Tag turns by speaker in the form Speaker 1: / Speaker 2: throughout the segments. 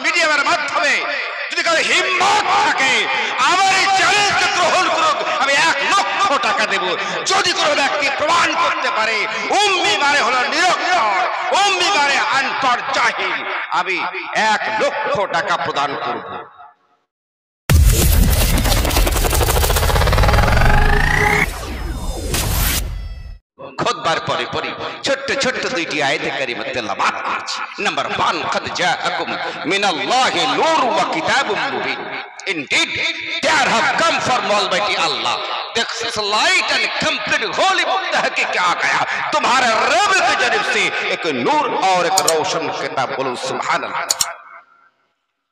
Speaker 1: মিডিয়ামের মাধ্যমে যদি কারো হিম্মত থাকে আমার এই চ্যালেঞ্জকে গ্রহণ করুক, আমি 1 লক্ষ টাকা দেব। যদি কোনো ব্যক্তি প্রমাণ করতে পারে উম্মি মানে হলো নিরক্ষর, উম্মি মানে আন্তর্জাহিল, আমি 1 লক্ষ টাকা প্রদান করব। খুতবার পরে পরে ছোট্ট ছোট্ট 2টি আয়াতে কারিমা তেলাওয়াত করেছি। Number 1, قد جاءكم من الله نور وكتاب مبين. Indeed, there have come from Almighty Allah the light and complete holy book के क्या आ गया तुम्हारे रब की जानब से एक नूर और एक रोशन किताब। बोलो सुभान अल्लाह।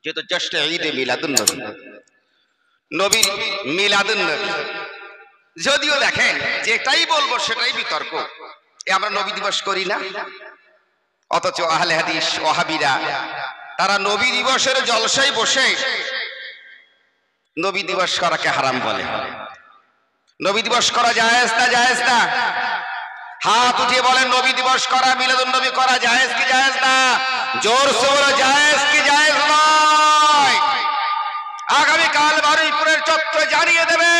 Speaker 1: ये तो जश्न ईद मिलादुन नबी, নবীর মিলাদুন নবী। যদিও দেখেন যেটাই বলবো সেটাই বিতর্ক, আমরা নবী দিবস করি না, অথচ আহলে হাদিস ওয়াহাবিরা তারা নবী দিবসের জলসায় বসে নবী দিবস করাকে হারাম বলে। নবী দিবস করা জায়েজ না? জায়েজ না? হাত উঠিয়ে বলেন নবী দিবস করা, মিলাদুন নবী করা জায়েজ কি জায়েজ না? জোর সে বলো জায়েজ কি জায়েজ নয়? আগামীকাল বারুইপুরের চত্বরে জানিয়ে দেবে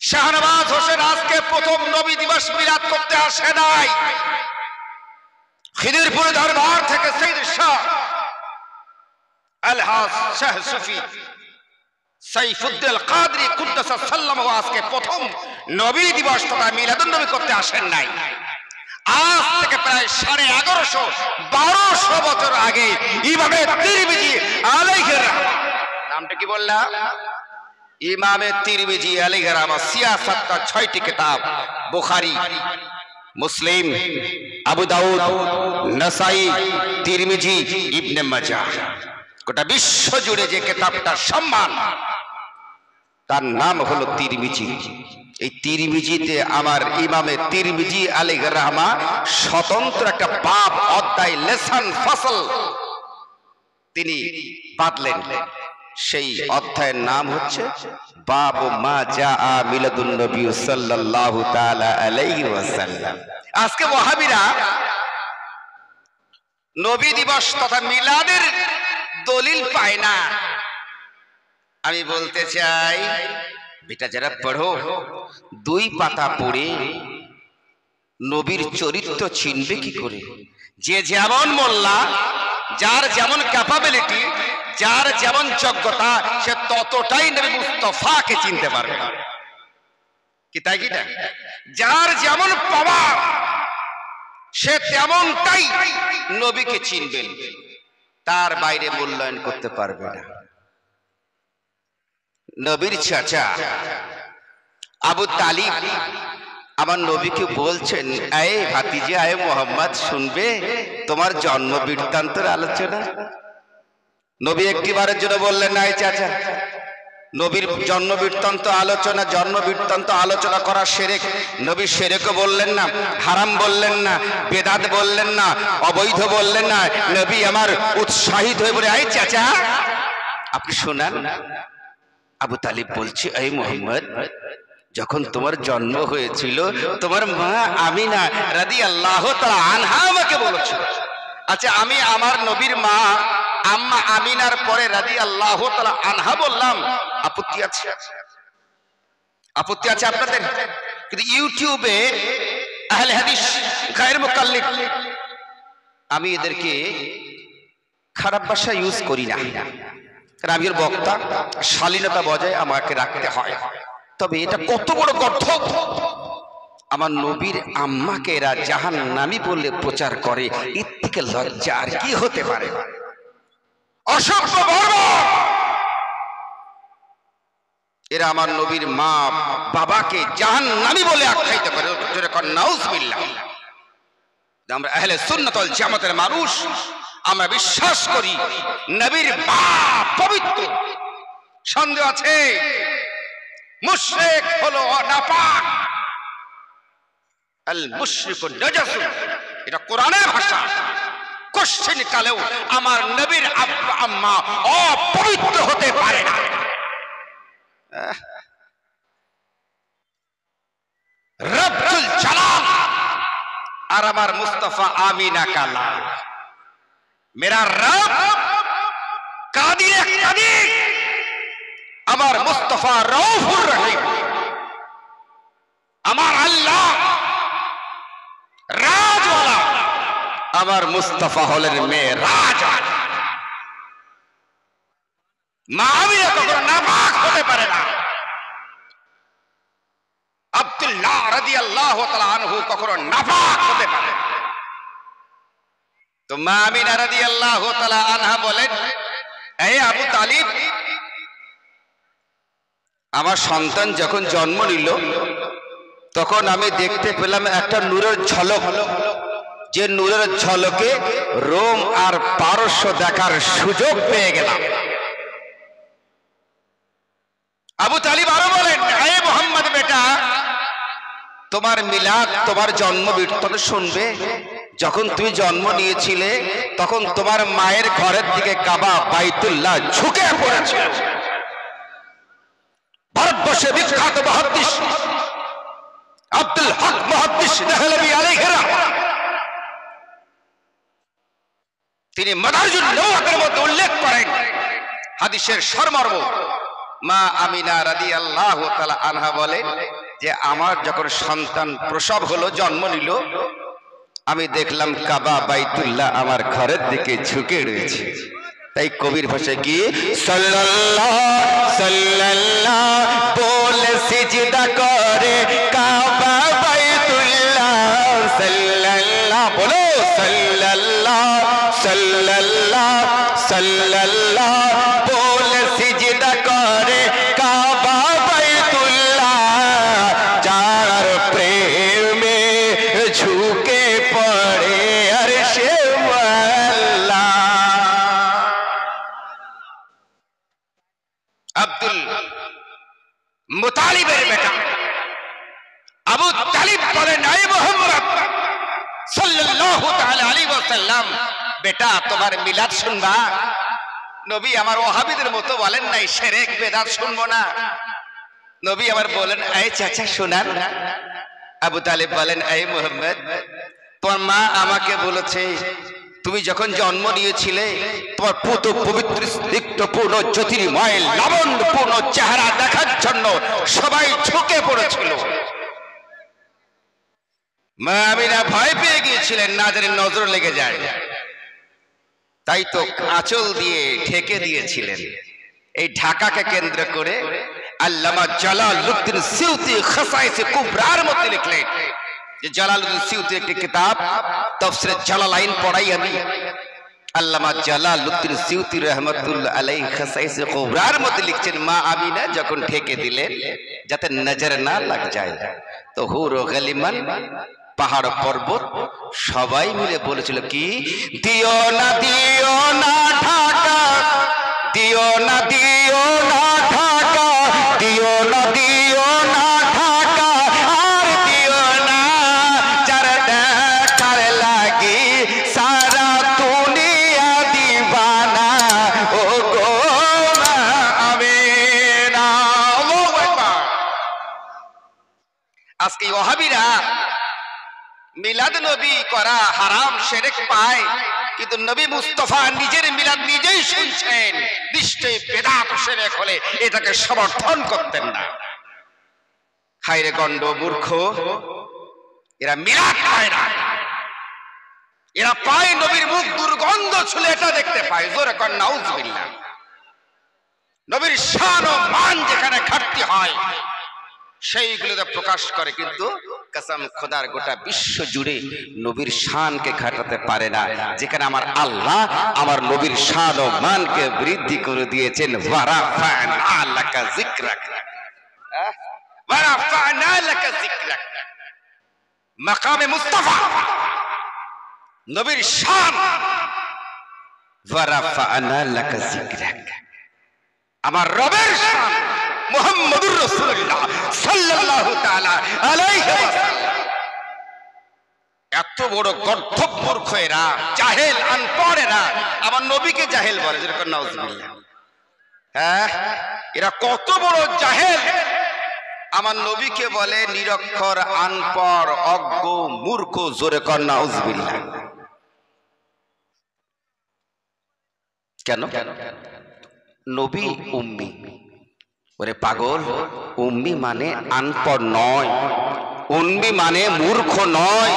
Speaker 1: শাহনবাজ হোসেন আজকে প্রথম নবী দিবস মিলাদ করতে আসে নাই। খিদিরপুর দরবার থেকে সৈয়দ শাহ আলহাজ শাহ সুফি সাইফুদ্দিন কাদরি কুদ্দাস সাল্লাল্লাহু আজকে প্রথম নবী দিবস তথা মিলাদুন নবী করতে আসেন নাই। আজ থেকে প্রায় 1150-1200 বছর আগে ইমামে তিরমিজি আলাইহির রাহমাহ, নামটা কি বললাম? ইমামে তিরমিজি আলাইহির রাহমাহ সিয়াসত का 6টি কিতাব, বুখারী, মুসলিম, আবু দাউদ, নাসাই, তিরমিজি, ইবনে মাজাহ, গোটা বিশ্ব জুড়ে যে কিতাবটার সম্মান তার নাম হলো তিরমিজি। এই তিরমিজিতে আমার ইমামে তিরমিজি আলাইহির রাহমাহ স্বতন্ত্র একটা বাব, অধ্যায়, লেসন, ফসল তিনি বাঁধলেন। সেই অধ্যায়ের নাম হচ্ছে বাবু মা জাআ মিলাদুন নবী সাল্লাল্লাহু তাআলা আলাইহি ওয়াসাল্লাম। আজকে ওয়াহাবিরা নবী দিবস তথা মিলাদের দলিল পায় না। আমি বলতে চাই বেটা যারা পড়ো, 2 পাতা পড়ে নবীর চরিত্র চিনবে কি করে? যে যেমন মোল্লা, যার যেমন ক্যাপাবিলিটি, যার যেমন যোগ্যতা, সে ততটাই নবী মুস্তাফাকে চিনতে পারবে না। কি তাই কি না? যার যেমন পাওয়ার সে তেমনটাই নবীকে চিনবেন, তার বাইরে মূল্যায়ন করতে পারবে না। নবীর চাচা আবু তালিব আমার নবীকে বলছেন, আয়ে ভাতিজা, আয়ে মোহাম্মদ, শুনবে তোমার জন্ম বৃত্তান্তের আলোচনা? নবী একটিবারের জন্য বললেন না, চাচা নবীর জন্ম বৃত্তান্ত আলোচনা করা শিরক। নবী শিরকও বললেন না, হারাম বললেন না, বেদাত বললেন না, অবৈধ বললেন না। নবী আমার উৎসাহিত হয়ে বলে, আয় চাচা আপনি শোনান। আবু তালিব বলছে, এই মোহাম্মদ, যখন তোমার জন্ম হয়েছিল তোমার মা আমিনা রাদিয়াল্লাহু তাআলা আনহা আমাকে বলেছিল। আচ্ছা, আমি আমার নবীর মা আম্মা আমিনার পরে রাদিয়াল্লাহু তাআলা আনহা বললাম, আপত্তি আছে? আপত্তি আছে আপনাদের? কিন্তু ইউটিউবে আহলে হাদিস গায়র মুকাল্লিদ, আমি এদেরকে খারাপ ভাষা ইউজ করি না, কারণ আমি বক্তা, শালীনতা বজায় আমাকে রাখতে হয়। তবে এটা কত বড় গর্ত! আমার নবীর আম্মাকে এরা জাহান্নামী বলে প্রচার করে, এর থেকে লজ্জা আর কি হতে পারে? অসভ্য বর্বর! এরা আমার নবীর মা বাবাকে জাহান্নামী বলে আখ্যায়িত করে। নাউজুবিল্লাহ। আমরা আহলে সুন্নাত ওয়াল জামাতের মানুষ, আমরা বিশ্বাস করি নবীর বাপ পবিত্র। সন্দেহ আছে? মুশরিক হলো নাপাক, আল মুশরিকু নাজাসুন, এটা কোরআনের ভাষা। কোশ্চেন কালেও আমার নবীর আব্বা আম্মা অপবিত্র হতে পারে না। রব্বুল জালাল আর আমার মুস্তাফা আমিনা কালা मेरा रब कादिर कादिर আমার মুস্তাফা রউফুর রহিম আমার আল্লাহ রাজওয়ালা আমার মুস্তাফা হলেন মেয়ে রাজা মা আমিনা কখনো নাপাক হতে পারে না আব্দুল্লাহ রাদিয়াল্লাহু তাআলা আনহু কখনো নাপাক হতে পারে তো মা আমিনা রাদিয়াল্লাহু তাআলা আনহা বলেন এই আবু তালিব আমার সন্তান যখন জন্ম নিল তখন আমি দেখতে পেলাম একটা নূরের ঝলক যে নূরের ঝলকে রোম আর পারস্য দেখার সুযোগ পেয়ে গেলাম আবু তালিব আরো বলেন হে মুহাম্মদ বেটা তোমার মিলাদ তোমার জন্ম বৃত্তান্ত শুনবে যখন তুমি জন্ম নিয়েছিলে তখন তোমার মায়ের ঘরের দিকে কাবা বাইতুল্লাহ ঝুঁকে পড়েছিল ভারতবর্ষে বিখ্যাত মুহাদ্দিস আব্দুল হক মুহাদ্দিস দেহলভী আলাইহি রাহমাতুল্লাহ তিনি মাদারজুন নবুওয়াতের মধ্যে উল্লেখ করেন হাদিসের সারমর্ম মা আমিনা রাদিয়াল্লাহু তাআলা আনহা বলেন যে আমার যখন সন্তান প্রসব হলো জন্ম নিল আমি দেখলাম কাবা বাইতুল্লাহ আমার ঘরের দিকে ঝুঁকে রয়েছে তাই কবির ভাষায় কি সাল্লাল্লাহু সাল্লাল্লাহু বলে সিজদা করে কাবা বাইতুল্লাহ সাল্লাল্লাহু বলো সাল্লাল্লাহু সাল্লাল্লাহু সাল্লাল্লাহু বলে সিজদা করে কাবা বাইতুল্লাহ যার প্রেমে ঝুঁকে পড়ে আরশে আল্লাহ আব্দুল মুতালিবের বেটা আবু তালিব বলেন হে মুহাম্মদ সাল্লাল্লাহু তাআলা আলাইহি ওয়াসাল্লাম বেটা তোমার মিলাদ শুনবা নবী আমার ওয়াহাবিদের মতো বলেন নাই শিরক বিদআত শুনবো না নবী আমার বলেন এই চাচা শুনান আবু তালিব বলেন হে মুহাম্মদ তোমার মা আমাকে বলেছে তুমি যখন জন্ম নিয়েছিলে তোমার পুত পবিত্র স্নিগ্ধপূর্ণ জ্যোতির্ময় লাবণ্যপূর্ণ চেহারা দেখার জন্য সবাই ঝুঁকে পড়েছিল মা আমিনা ভয় পেয়ে গিয়েছিলেন না জানি নজর লেগে যায় তাই তো আঁচল দিয়ে ঢেকে দিয়েছিলেন এই ঢাকাকে কেন্দ্র করে আল্লামা জালালউদ্দিন সিউতি খাসায়েস কুবরার মধ্যে লিখলেন যে জালালউদ্দিন সিউতি একটি কিতাব তাফসীর জালালাইন পড়াই আমি আল্লামা জালালউদ্দিন সিউতি রাহমাতুল্লাহ আলাইহি খাসায়েস কুবরার মধ্যে লিখছেন মা আমিনা যখন ঢেকে দিলেন যাতে নজর না লাগ যায় তো হুর ও গলিমান পাহাড় পর্বত সবাই মিলে বলেছিল কি দিও না ঢাকা দিও না ঢাকা দিও না ঢাকা আর দিও না যার দেখার লাগি সারা দুনিয়া দিবানা ও গো মা আমিনা আল্লাহু আকবার আজকে ওয়াহাবিরা মিলাদ নবী করা হারাম শিরক পায় কিন্তু নবী মুস্তাফা নিজের মিলাদ নিজেই শুনছেন নিশ্চয়ই বেদাত শিরক হলে এটাকে সমর্থন করতেন না হায়রে গন্ড মূর্খ এরা মিলাদ পায় না এরা পায় নবীর মুখ দুর্গন্ধ ছুলে এটা দেখতে পায় জোরে কর নাউজুবিল্লাহ নবীর শান ও মান যেখানে ঘাটতি হয় সেইগুলোতে প্রকাশ করে কিন্তু কসম খোদার গোটা বিশ্ব জুড়ে নবীর শানকে ঘাটাতে পারে না যেখানে আমার আল্লাহ আমার নবীর শান ও মানকে বৃদ্ধি করে দিয়েছেন ওয়ারাফা'না লাকা যিকরাক ওয়ারাফা'না লাকা যিকরাক মাকামে মুস্তাফা নবীর শান ওয়ারাফা'না লাকা যিকরাক আমার রবের শান মুহাম্মদুর রাসূলুল্লাহ সাল্লাল্লাহু তাআলা আলাইহি ওয়াসাল্লাম এত বড় গর্ধব মূর্খ এরা জাহেল আনপড় এরা আমার নবীকে জাহেল বলে যেরকম নাউজুবিল্লাহ হ্যাঁ এরা কত বড় জাহেল আমার নবীকে বলে নিরক্ষর আনপড় অজ্ঞ মূর্খ জোরে কর নাউজুবিল্লাহ কেন? নবী উম্মি। ওরে পাগল, উম্মি মানে আনপড় নয়, উম্মি মানে মূর্খ নয়,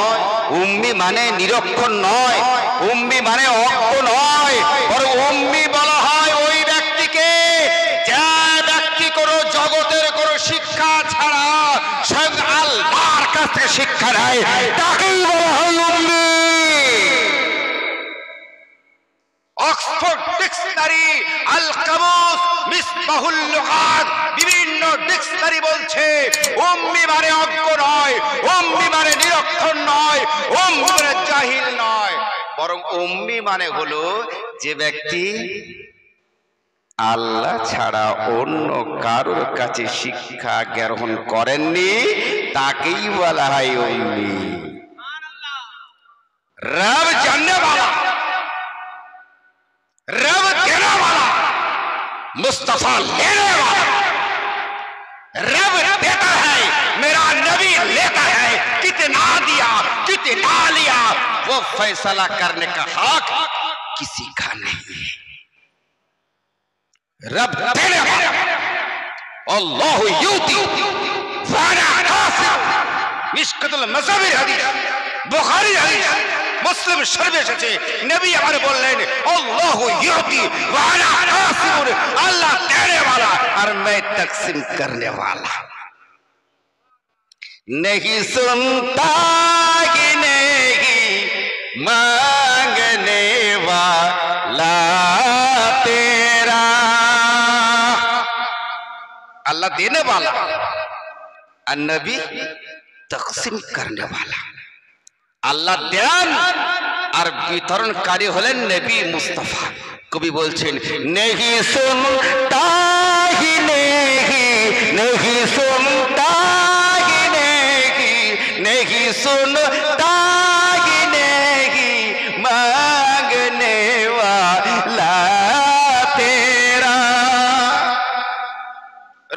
Speaker 1: উম্মি মানে নিরক্ষর নয়, উম্মি মানে অজ্ঞ নয়, বরং উম্মি বলা হয় ওই ব্যক্তিকে যে ব্যক্তি কোনো জগতের কোনো শিক্ষা ছাড়া স্বয়ং আল্লাহর কাছ থেকে শিক্ষা নেয়, তাকেই বলা হয় উম্মি। অক্সফোর্ড ডিকশনারি, আল কামুস, মিসবাহুল লুগাত, বিভিন্ন ডিকশনারি বলছে উম্মি মানে অজ্ঞ নয়, উম্মি মানে নিরক্ষর নয়, উম্মি মানে জাহিল নয়, বরং উম্মি মানে হলো যে ব্যক্তি আল্লাহ ছাড়া অন্য কারোর কাছে শিক্ষা গ্রহণ করেননি, তাকেই বলা হয় উম্মি। রব জাননে वाला, रब देने वाला, मुस्तफा लेने वाला। रब देता है, मेरा नबी लेता है, कितना दिया कितना लिया, वो फैसला करने का हक किसी का नहीं है। रब देने वाला, अल्लाह यूती वाना कासिम, मिशकातुल मज़ाहिर हदीस, बुखारी हदीस, मुस्लिम शरीफ এসেছে, নবী আমার বললেন আল্লাহু ইউতি ওয়া আনা কাসিমুন, আল্লাহ দেনে वाला और मैं तकसीम करने वाला। नहीं सुनता कि नहीं मांगने वाला तेरा, अल्लाह देने वाला और नबी तकसीम करने वाला। আল্লাহ দেন আর বিতরণকারী হলেন নবী মুস্তাফা। কবি বলছেন নেহি সুনতা হি নেহি, নেহি সুনতা হি নেহি, নেহি সুনতা হি নেহি মাंगने वाला तेरा।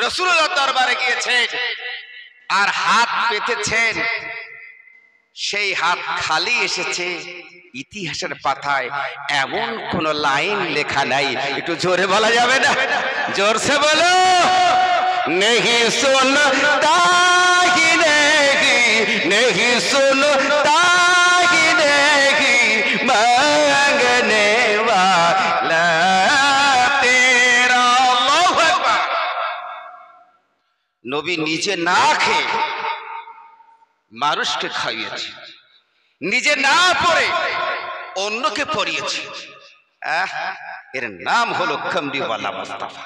Speaker 1: রাসূলুল্লাহ দরবারে গিয়েছেন আর হাত পেতেছেন, সেই হাত খালি এসেছে। ইতিহাসের পাতায় এমন কোন লাইন লেখা নাই, একটু জোরে বলা যাবে না? জোরসে বলো, নেহি সুনতা হি নেহি, নেহি সুনতা হি নেহি মাंगने वाला तेरा। আল্লাহু আকবার। নবী নিজে না খেয়ে মানুষকে খাইয়েছে, নিজে না পড়ে অন্যকে পড়িয়েছে। এর নাম হলো কামলিওয়ালা মুস্তাফা।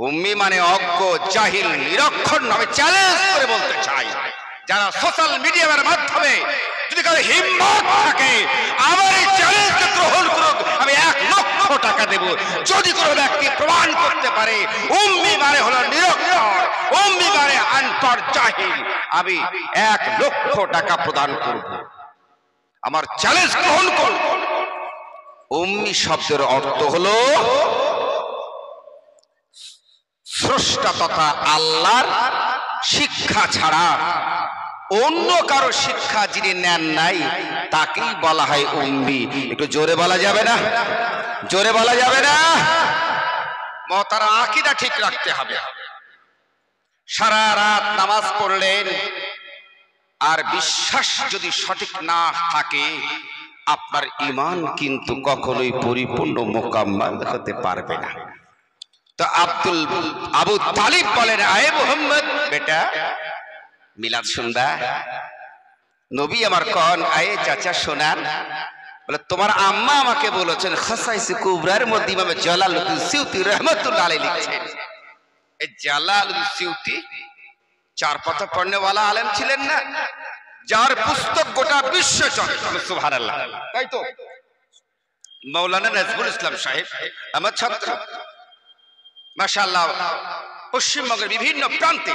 Speaker 1: উম্মি মানে অজ্ঞ, জাহিল, নিরক্ষর নয়। চ্যালেঞ্জ করে বলতে চাই, যারা সোশ্যাল মিডিয়ার মাধ্যমে যদি কারো হিম্মত থাকে আমার এই চ্যালেঞ্জকে গ্রহণ করুক, আমি 1 লক্ষ টাকা দেব যদি কোনো ব্যক্তি প্রমাণ করতে পারে উম্মি মানে হলো নিরক্ষর, উম্মি মানে আনপড় জাহিল, আমি 1 লক্ষ টাকা প্রদান করব। আমার চ্যালেঞ্জ গ্রহণ করুন। উম্মি শব্দের অর্থ হলো স্রষ্টা তথা আল্লাহর শিক্ষা ছাড়া অন্য কারো শিক্ষা যিনি নেন নাই, তাকেই বলা হয় উম্মি। একটু জোরে বলা যাবে না? জোরে বলা যাবে না? মহতারাম, আকীদা ঠিক রাখতে হবে। সারা রাত নামাজ পড়লেন আর বিশ্বাস যদি সঠিক না থাকে, আপনার ঈমান কিন্তু কখনোই পরিপূর্ণ মোকাম্মল হতে পারবে না। তো আবু তালিব বলেন, আয়ে মুহাম্মদ বেটা, মিলাদ শুনবা? নবী আমার কন, আয়ে চাচা শোনান। বলে তোমার আম্মা আমাকে বলেছেন। খাসাইসে কুবরার মধ্যে ইমাম জালালউদ্দিন সিউতি রাহমাতুল্লাহ আলাইহি লিখছেন। এই জালালউদ্দিন সিউতি 4 পাতা পড়নে वाला আলেম ছিলেন না, যার পুস্তক গোটা বিশ্বে চলে। সুবহানাল্লাহ। তাই তো মাওলানা নজরুল ইসলাম সাহেব আমার ছাত্র, মাশাআল্লাহ। পশ্চিমবঙ্গের বিভিন্ন প্রান্তে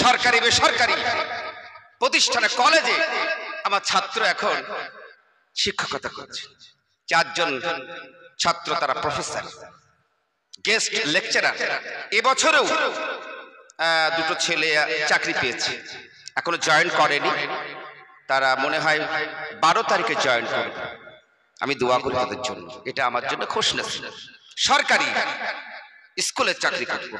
Speaker 1: সরকারি বেসরকারি প্রতিষ্ঠানে, কলেজে আমার ছাত্র এখন শিক্ষকতা করছে। 4 জন ছাত্র, তারা প্রফেসর, গেস্ট লেকচারার। এবছরেও 2টো ছেলে চাকরি পেয়েছে, এখনো জয়েন করেনি। তারা মনে হয় 12 তারিখে জয়েন করবে। আমি দোয়া করি তাদের জন্য। এটা আমার জন্য খুশনসিব। সরকারি স্কুলের চাকরি করবে,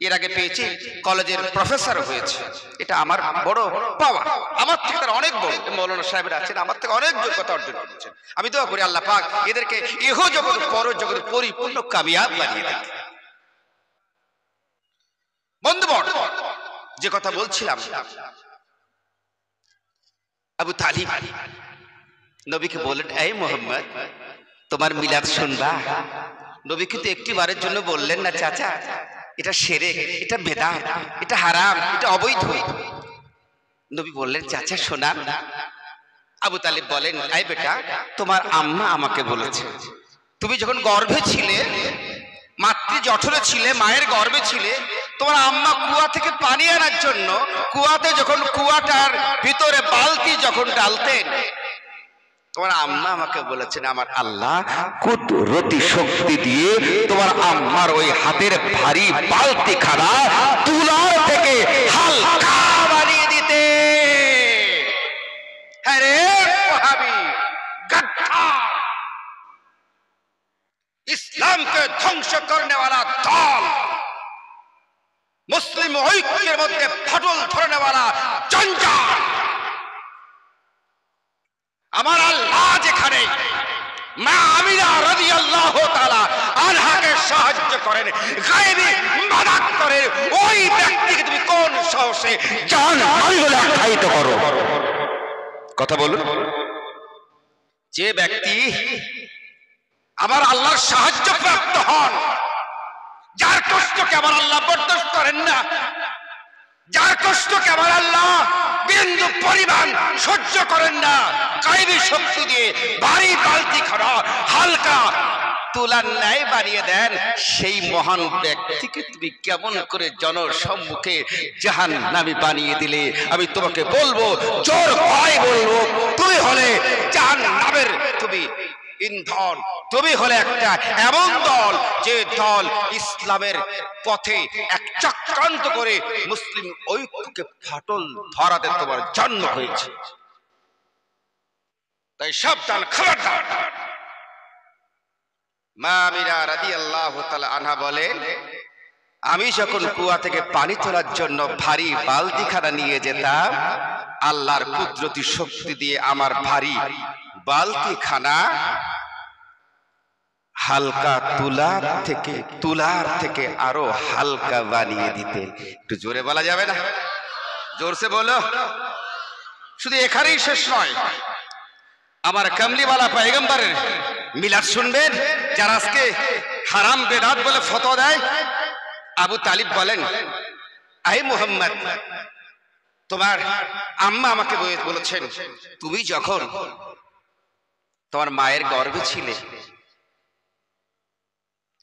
Speaker 1: এর আগে পেয়েছি কলেজের প্রফেসর হয়েছে, এটা আমার বড় পাওয়া। আমার থেকে তারা অনেক বড় মৌলানা সাহেবরা আছেন, আমার থেকে অনেক যোগ্যতা অর্জন করেছেন। আমি দোয়া করি আল্লাহ পাক এদেরকে ইহ জগৎ পর জগৎ পরিপূর্ণ কামিয়াব বানিয়ে দেন। বন্ধুবর, যে কথা বলছিলাম, আবু তালিব নবীকে বললেন, এই মোহাম্মদ, তোমার মিলাদ শুনবা? নবী কিন্তু একটি বারের জন্য বললেন না, চাচা এটা শিরক, এটা বেদাত, এটা হারাম, এটা অবৈধ। নবী বললেন, চাচা শোনান। আবু তালিব বলেন, এই বেটা, তোমার আম্মা আমাকে বলেছে তুমি যখন গর্ভে ছিলে, মাতৃ জঠরে ছিলে, মায়ের গর্ভে ছিলে, তোমার আম্মা কুয়া থেকে পানি আনার জন্য কুয়াতে যখন কুয়াটার ভিতরে বালতি যখন ডালতেন, তোমার আম্মা আমাকে বলেছেন আমার আল্লাহ কুদরতি শক্তি দিয়ে তোমার আম্মার ওই হাতের ভারী বালতি খানা তুলার থেকে হালকা বানিয়ে দিতে। হ্যাঁ রে ওয়াহাবি গাদ্দার, ইসলামকে ধ্বংস করনে वाला দল, মুসলিম ঐক্যের মধ্যে ফাটল ধরনে वाला জঞ্জাল, আমার আল্লাহ যেখানে মা আমিনা রাদিয়াল্লাহু তাআলা আনহাকে সাহায্য করেন, গায়েবী মাদদ করেন, ওই ব্যক্তিকে তুমি কোন সাহসে জান মাল বলে আখ্যায়িত করো? কথা বলুন। যে ব্যক্তি আমার আল্লাহর সাহায্য প্রাপ্ত হন, যার কষ্টকে আমার আল্লাহ বরদাস্ত করেন না, যার কষ্টকে আমার আল্লাহ বিন্দু পরিমাণ সহ্য করেন না, গায়েবী শক্তি দিয়ে ভারী বালতি খানা হালকা তুলার ন্যায় বানিয়ে দেন, সেই মহান ব্যক্তিকে তুমি কেমন করে জনসম্মুখে জাহান্নামী বানিয়ে দিলে? আমি তোমাকে বলবো, জোর ভয় বলবো, তুমি হলে জাহান্নামের তুমি ইন্ধন, তুমি হলে একটা এমন দল যে দল ইসলামের পথে এক চক্রান্ত করে মুসলিম ঐক্যকে ফাটল ধরাতে তোমার জন্ম হয়েছে। তাই সাবধান, খবরদার। মা আমিনা রাদিয়াল্লাহু তাআলা আনহা বলেন, আমি যখন কুয়া থেকে পানি তোলার জন্য ভারী বালতিখানা নিয়ে যেতাম, আল্লাহর কুদরতি শক্তি দিয়ে আমার ভারী বালতিখানা হালকা তুলার থেকে আরো হালকা বানিয়ে দিতে। একটু জোরে বলা যাবে না? জোরসে বলো। শুধু এখানেই শেষ নয়, আমার কামলিওয়ালা পয়গম্বরের মিলাদ শুনবেন যারা আজকে হারাম বেদাত বলে ফতোয়া দেয়। আবু তালিব বলেন, আই মুহাম্মদ, তোমার আম্মা আমাকে বলেছেন তুমি যখন তোমার মায়ের গর্ভে ছিলে,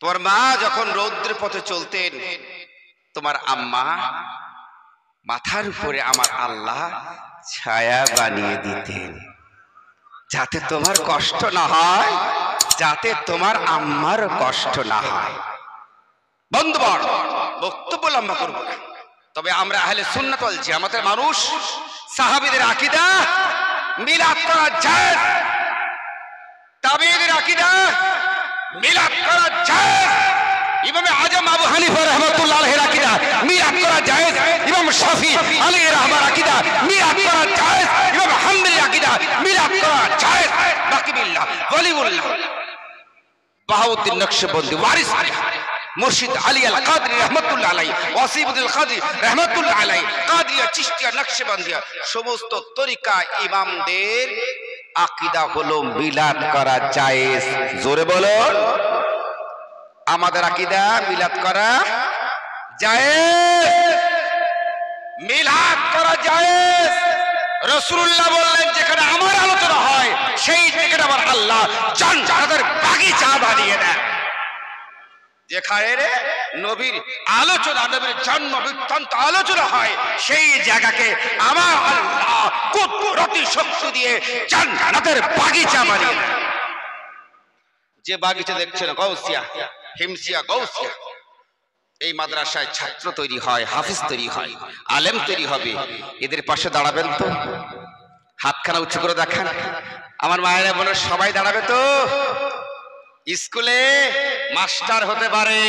Speaker 1: তোমার মা যখন রৌদ্রের পথে চলতেন, তোমার আম্মা মাথার উপরে আমার আল্লাহ ছায়া বানিয়ে দিতেন, যাতে তোমার কষ্ট না হয়, যাতে তোমার আম্মার কষ্ট না হয়। বন্ধুবর, বক্তব্য লম্বা করব না, তবে আমরা আহলে সুন্নাত ওয়াল জামাতের মানুষ, সাহাবীদের আকীদা মিলাদ করা জায়েজ, তাবেঈদের আকীদা মিলাদ করা জায়েজ, ইমাম আজম আবু হানিফা রাহমাতুল্লাহ আলাইহির আকীদা মিলাদ করা জায়েজ, ইমাম শাফি আলাইহির রহমার আকীদা মিলাদ করা জায়েজ, ইমাম হাম্বলি আকীদা মিলাদ করা জায়েজ। বাকি বিল্লাহ ওয়ালিউল্লাহ বাহাউদ্দিন নকশবন্দি ওয়ারিস মুর্শিদ আলী আল কাদরি রহমাতুল্লাহ আলাইহি, ওয়াসিবুল কাদরি রহমাতুল্লাহ আলাইহি, কাদরিয়া, চিশতিয়া, নকশবন্দিয়া সমস্ত তরিকা ইমামদের আকীদা হলো মিলাদ করা জায়েজ। জোরে বলো। আমাদের আকীদা মিলাদ করা জায়েজ, মিলাদ করা জায়েজ। রাসূলুল্লাহ বললেন, যেখানে আমার আলোচনা হয় সেই থেকে আমার আল্লাহ জান্নাতের বাগিচা বানিয়ে দেন। যেখানে নবীর আলোচনা, নবীর জন্ম বৃত্তান্ত আলোচনা হয়, সেই জায়গাকে আমার আল্লাহ কুদরতি শক্তি দিয়ে জান্নাতের বাগিচা বানিয়ে দেন। যে বাগিচা দেখছেন, গাউসিয়া, হিমসিয়া, গাউসিয়া, এই মাদ্রাসায় ছাত্র তৈরি হয়, হাফিজ তৈরি হয়, আলেম তৈরি হবে। এদের পাশে দাঁড়াবেন তো, হাতখানা উঁচু করে দেখান। আমার মায়েরা বলে সবাই দাঁড়াবে তো, স্কুলে মাস্টার হতে পারে